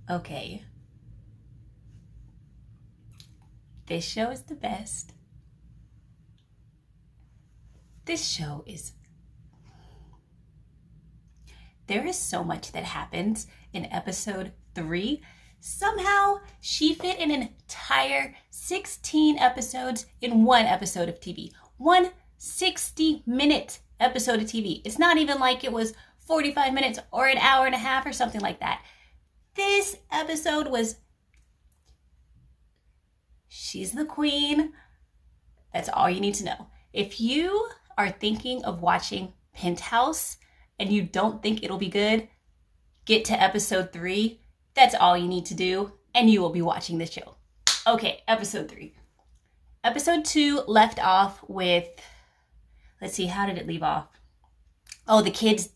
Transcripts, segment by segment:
Okay. This show is the best. This show is... There is so much that happens in episode 3. Somehow she fit an entire 16 episodes in one episode of TV. One 60-minute episode of TV. It's not even like it was 45 minutes or an hour and a half or something like that. This episode was... She's the queen. That's all you need to know. If you are thinking of watching Penthouse and you don't think it'll be good, get to episode 3. That's all you need to do, and you will be watching this show. Okay, episode 3. Episode 2 left off with, let's see, how did it leave off? Oh, the kids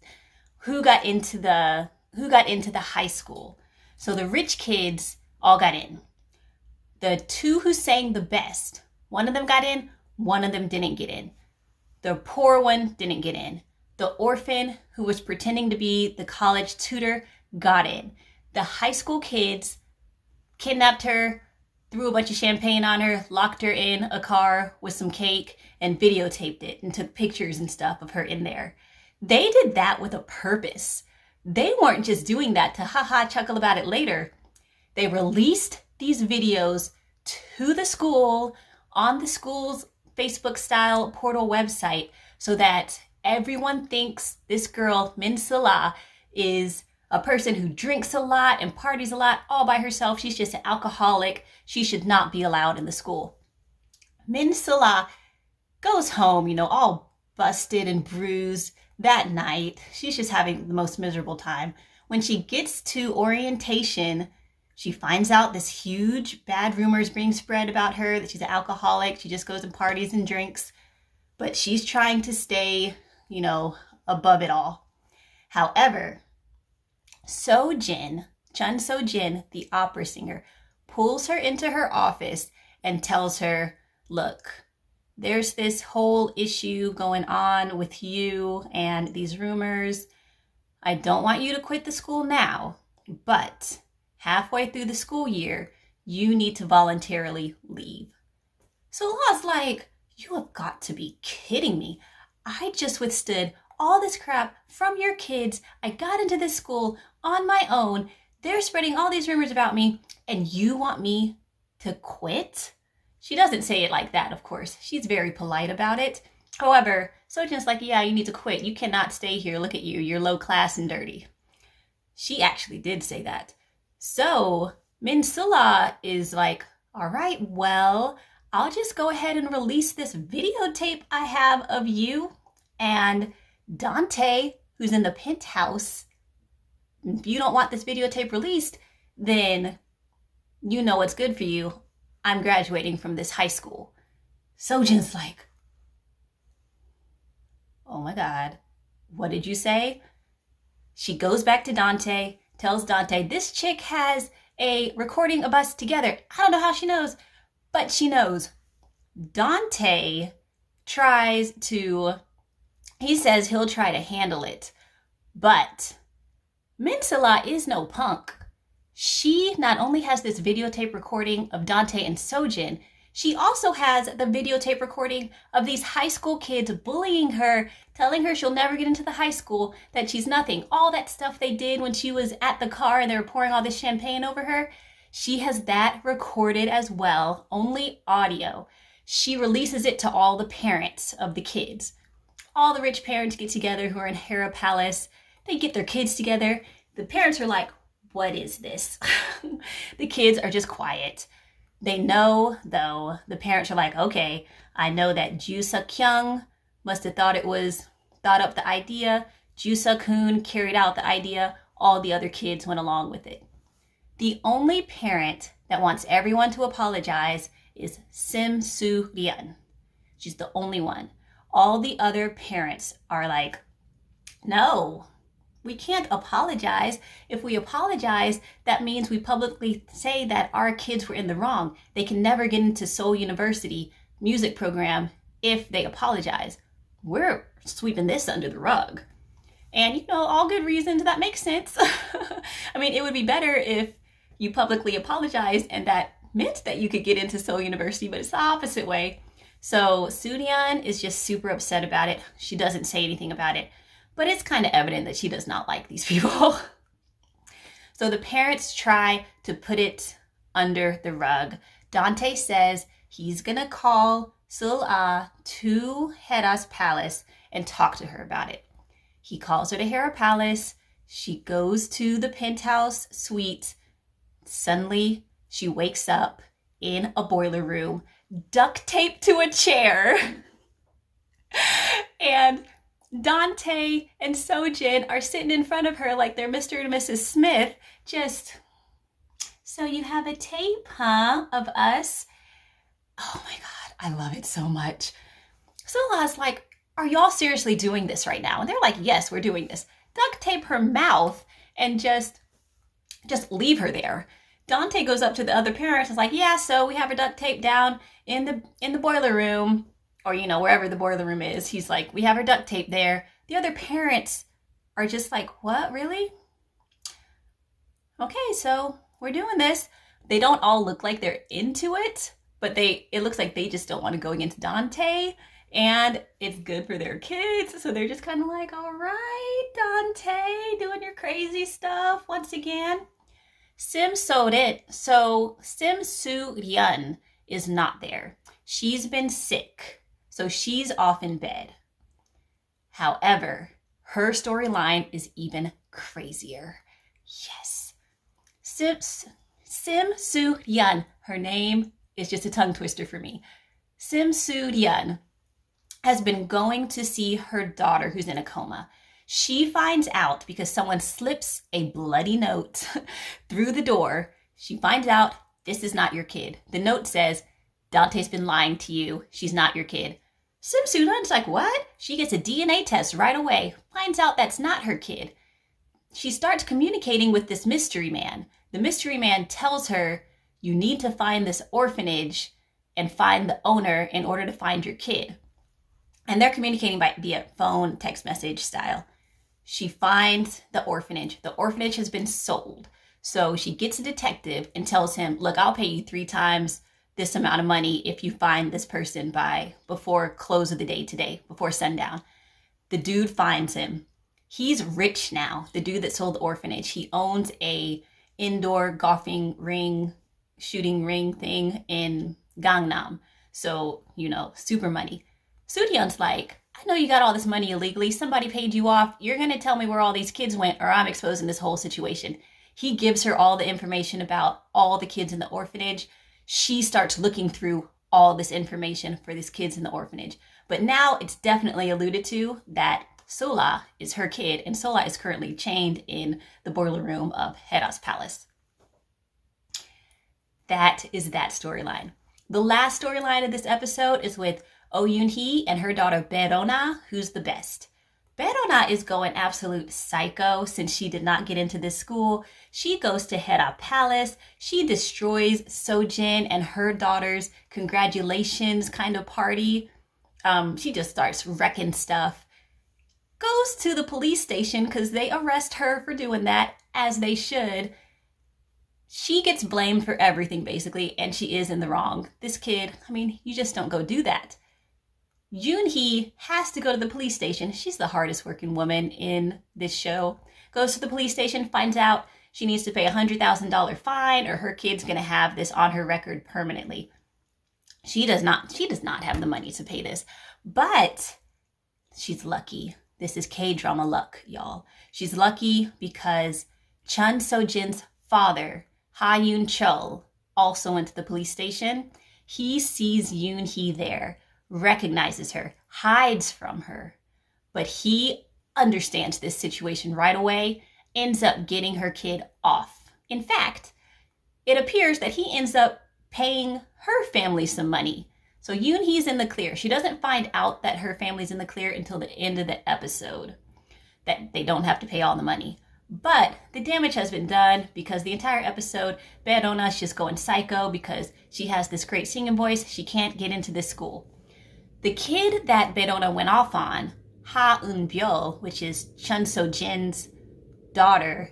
who got into the high school. So the rich kids all got in. The 2 who sang the best, one of them got in, one of them didn't get in. The poor one didn't get in. The orphan who was pretending to be the college tutor got in. The high school kids kidnapped her, threw a bunch of champagne on her, locked her in a car with some cake, and videotaped it and took pictures and stuff of her in there. They did that with a purpose. They weren't just doing that to chuckle about it later. They released these videos to the school on the school's Facebook style portal website so that everyone thinks this girl, Min Sala, is a person who drinks a lot and parties a lot all by herself. She's just an alcoholic. She should not be allowed in the school. Min Sala goes home, all busted and bruised that night. She's just having the most miserable time. When she gets to orientation, she finds out this huge bad rumor is being spread about her, that she's an alcoholic. She just goes and parties and drinks. But she's trying to stay, above it all. However, Cheon Seo-jin, the opera singer, pulls her into her office and tells her, look, there's this whole issue going on with you and these rumors. I don't want you to quit the school now, but halfway through the school year, you need to voluntarily leave. So La's like, you have got to be kidding me. I just withstood all this crap from your kids. I got into this school on my own. They're spreading all these rumors about me, and you want me to quit? She doesn't say it like that, of course. She's very polite about it. However, Seo-jin's like, yeah, you need to quit. You cannot stay here. Look at you. You're low class and dirty. She actually did say that. So Min Sula is like, all right, well, I'll just go ahead and release this videotape I have of you and Dante, who's in the penthouse. If you don't want this videotape released, then you know what's good for you. I'm graduating from this high school. Seo-jin's like, oh my God, what did you say? She goes back to Dante, tells Dante, this chick has a recording of us together. I don't know how she knows, but she knows. Dante he says he'll try to handle it, but Min Sala is no punk. She not only has this videotape recording of Dante and Seo-jin, she also has the videotape recording of these high school kids bullying her, telling her she'll never get into the high school, that she's nothing. All that stuff they did when she was at the car and they were pouring all this champagne over her, she has that recorded as well, only audio. She releases it to all the parents of the kids. All the rich parents get together who are in Hera Palace. They get their kids together. The parents are like, what is this? The kids are just quiet. They know, though, the parents are like, okay, I know that Ju Suk-kyung must have thought up the idea. Ju Suk-hoon carried out the idea. All the other kids went along with it. The only parent that wants everyone to apologize is Shim Su-ryeon. She's the only one. All the other parents are like, no, we can't apologize. If we apologize, that means we publicly say that our kids were in the wrong. They can never get into Seoul University music program if they apologize. We're sweeping this under the rug. And, all good reasons, that makes sense. I mean, it would be better if you publicly apologized, and that meant that you could get into Seoul University, but it's the opposite way. So So-yeon is just super upset about it. She doesn't say anything about it, but it's kind of evident that she does not like these people. So the parents try to put it under the rug. Dante says he's gonna call Sul-ah to Hera's palace and talk to her about it. He calls her to Hera Palace. She goes to the penthouse suite. Suddenly, she wakes up in a boiler room, duct taped to a chair. And Dante and So-jin are sitting in front of her like they're Mr. and Mrs. Smith. Just, so you have a tape, huh, of us? Oh my God, I love it so much. Sola's like, are y'all seriously doing this right now? And they're like, yes, we're doing this. Duct tape her mouth and just leave her there. Dante goes up to the other parents and is like, yeah, so we have her duct tape down in the boiler room, or, you know, wherever the boiler room is. He's like, we have her duct tape there. The other parents are just like, what, really? Okay, so we're doing this. They don't all look like they're into it, but it looks like they just don't want to go against Dante, and it's good for their kids. So they're just kind of like, all right, Dante, doing your crazy stuff once again. Shim Su-ryeon is not there. She's been sick, so she's off in bed. However, her storyline is even crazier. Yes. Shim Su-ryeon, her name is just a tongue twister for me. Shim Su-ryeon has been going to see her daughter who's in a coma. She finds out because someone slips a bloody note through the door. She finds out this is not your kid. The note says, Dante's been lying to you. She's not your kid. Shim Su-ryeon's like, what? She gets a DNA test right away. Finds out that's not her kid. She starts communicating with this mystery man. The mystery man tells her, you need to find this orphanage and find the owner in order to find your kid. And they're communicating via phone, text message style. She finds the orphanage. The orphanage has been sold. So she gets a detective and tells him, look, I'll pay you 3 times this amount of money if you find this person before close of the day today, before sundown. The dude finds him. He's rich now. The dude that sold the orphanage. He owns a indoor golfing ring, shooting ring thing in Gangnam. So, you know, super money. So-yeon's like, I know you got all this money illegally. Somebody paid you off. You're going to tell me where all these kids went, or I'm exposing this whole situation. He gives her all the information about all the kids in the orphanage. She starts looking through all this information for these kids in the orphanage. But now it's definitely alluded to that Sola is her kid, and Sola is currently chained in the boiler room of Hera's palace. That is that storyline. The last storyline of this episode is with Oh Yoon-hee and her daughter Berona, who's the best. Berona is going absolute psycho since she did not get into this school. She goes to Hera Palace. She destroys So-jin and her daughter's congratulations kind of party. She just starts wrecking stuff. Goes to the police station because they arrest her for doing that, as they should. She gets blamed for everything, basically, and she is in the wrong. This kid, I mean, you just don't go do that. Yoon-hee has to go to the police station. She's the hardest working woman in this show. Goes to the police station, finds out she needs to pay a $100,000 fine or her kid's going to have this on her record permanently. She does not have the money to pay this, but she's lucky. This is K-drama luck, y'all. She's lucky because Cheon Seo-jin's father, Ha Yoon-chul, also went to the police station. He sees Yoon-hee there, recognizes her, hides from her, but he understands this situation right away, ends up getting her kid off. In fact, it appears that he ends up paying her family some money. So Yoon-hee's in the clear. She doesn't find out that her family's in the clear until the end of the episode, that they don't have to pay all the money. But the damage has been done because the entire episode, Berona's just going psycho because she has this great singing voice. She can't get into this school. The kid that Berona went off on, Ha Eun-byo, which is Cheon Seo-jin's daughter,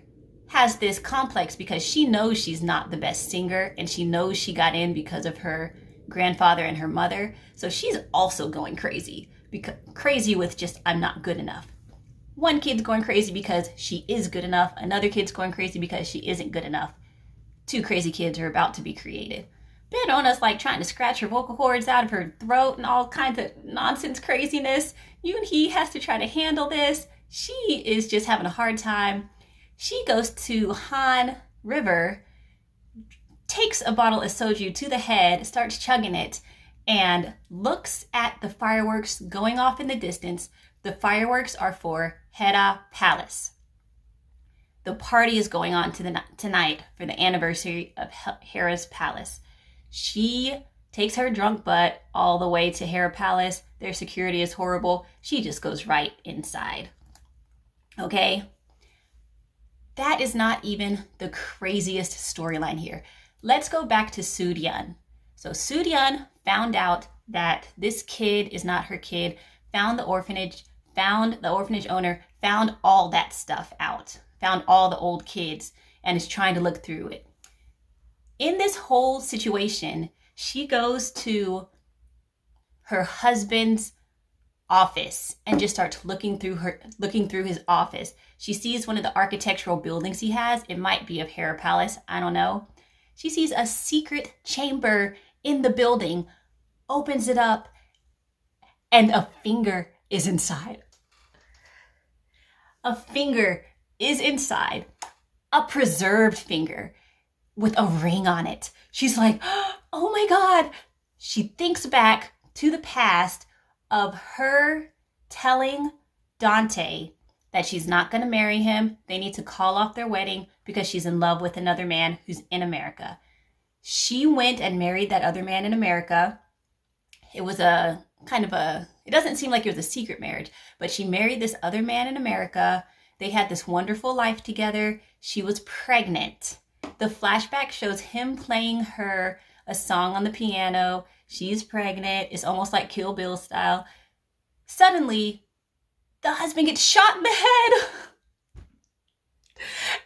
has this complex because she knows she's not the best singer, and she knows she got in because of her grandfather and her mother. So she's also going crazy, crazy with just, I'm not good enough. One kid's going crazy because she is good enough. Another kid's going crazy because she isn't good enough. Two crazy kids are about to be created. Berona's like trying to scratch her vocal cords out of her throat and all kinds of nonsense craziness. Yoon-hee has to try to handle this. She is just having a hard time. She goes to Han River, takes a bottle of soju to the head, starts chugging it, and looks at the fireworks going off in the distance. The fireworks are for Hera Palace. The party is going on tonight for the anniversary of Hera's palace. She takes her drunk butt all the way to Hera Palace. Their security is horrible. She just goes right inside. Okay? That is not even the craziest storyline here. Let's go back to So-yeon. So So-yeon found out that this kid is not her kid, found the orphanage owner, found all that stuff out, found all the old kids, and is trying to look through it. In this whole situation, she goes to her husband's office and just starts looking through his office. She sees one of the architectural buildings he has. It might be of Hera Palace, I don't know. She sees a secret chamber in the building, opens it up, and a finger is inside. A finger is inside, a preserved finger with a ring on it. She's like, oh my God. She thinks back to the past of her telling Dante that she's not going to marry him. They need to call off their wedding because she's in love with another man who's in America. She went and married that other man in America. It was it doesn't seem like it was a secret marriage, but she married this other man in America. They had this wonderful life together. She was pregnant. The flashback shows him playing her a song on the piano. She's pregnant. It's almost like Kill Bill style. Suddenly, the husband gets shot in the head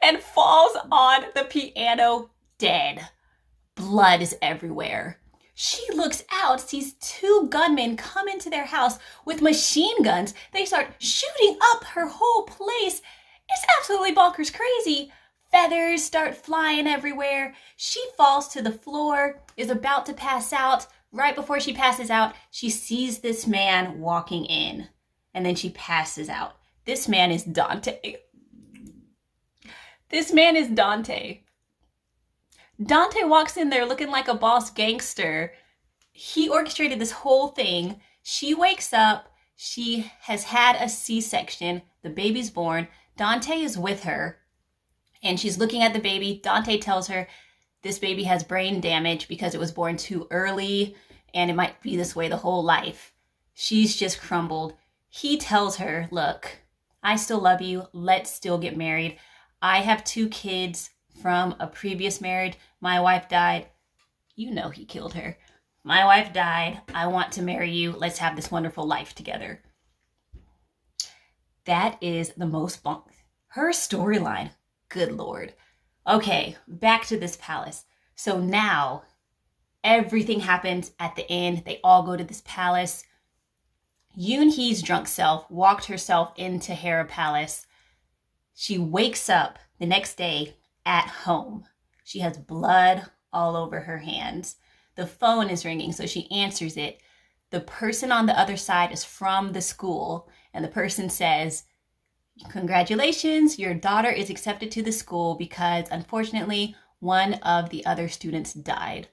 and falls on the piano dead. Blood is everywhere. She looks out, sees two gunmen come into their house with machine guns. They start shooting up her whole place. It's absolutely bonkers crazy. Feathers start flying everywhere. She falls to the floor, is about to pass out. Right before she passes out, she sees this man walking in, and then she passes out. This man is Dante. This man is Dante. Dante walks in there looking like a boss gangster. He orchestrated this whole thing. She wakes up. She has had a C-section. The baby's born. Dante is with her, and she's looking at the baby. Dante tells her this baby has brain damage because it was born too early, and it might be this way the whole life. She's just crumbled. He tells her, look, I still love you. Let's still get married. I have 2 kids from a previous marriage. My wife died. You know he killed her. My wife died. I want to marry you. Let's have this wonderful life together. That is the most her storyline. Good Lord. Okay, back to this palace. So now everything happens at the end. They all go to this palace. Yoon-hee's drunk self walked herself into Hera Palace. She wakes up the next day at home. She has blood all over her hands. The phone is ringing, so she answers it. The person on the other side is from the school, and the person says, congratulations, your daughter is accepted to the school because unfortunately one of the other students died.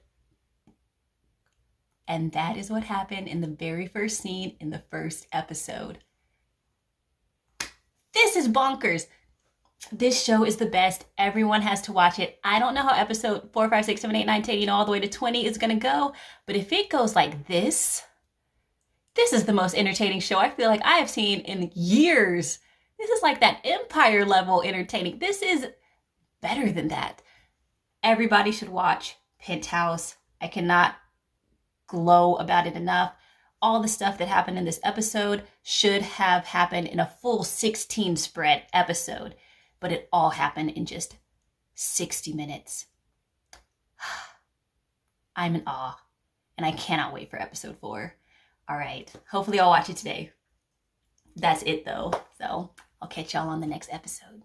And that is what happened in the very first scene in the first episode. This is bonkers. This show is the best. Everyone has to watch it. I don't know how episode 4, 5, 6, 7, 8, 9, 10, all the way to 20 is going to go. But if it goes like this is the most entertaining show I feel like I have seen in years. This is like that Empire level entertaining. This is better than that. Everybody should watch Penthouse. I cannot glow about it enough. All the stuff that happened in this episode should have happened in a full 16 spread episode. But it all happened in just 60 minutes. I'm in awe, and I cannot wait for episode 4. All right, hopefully I'll watch it today. That's it though, so I'll catch y'all on the next episode.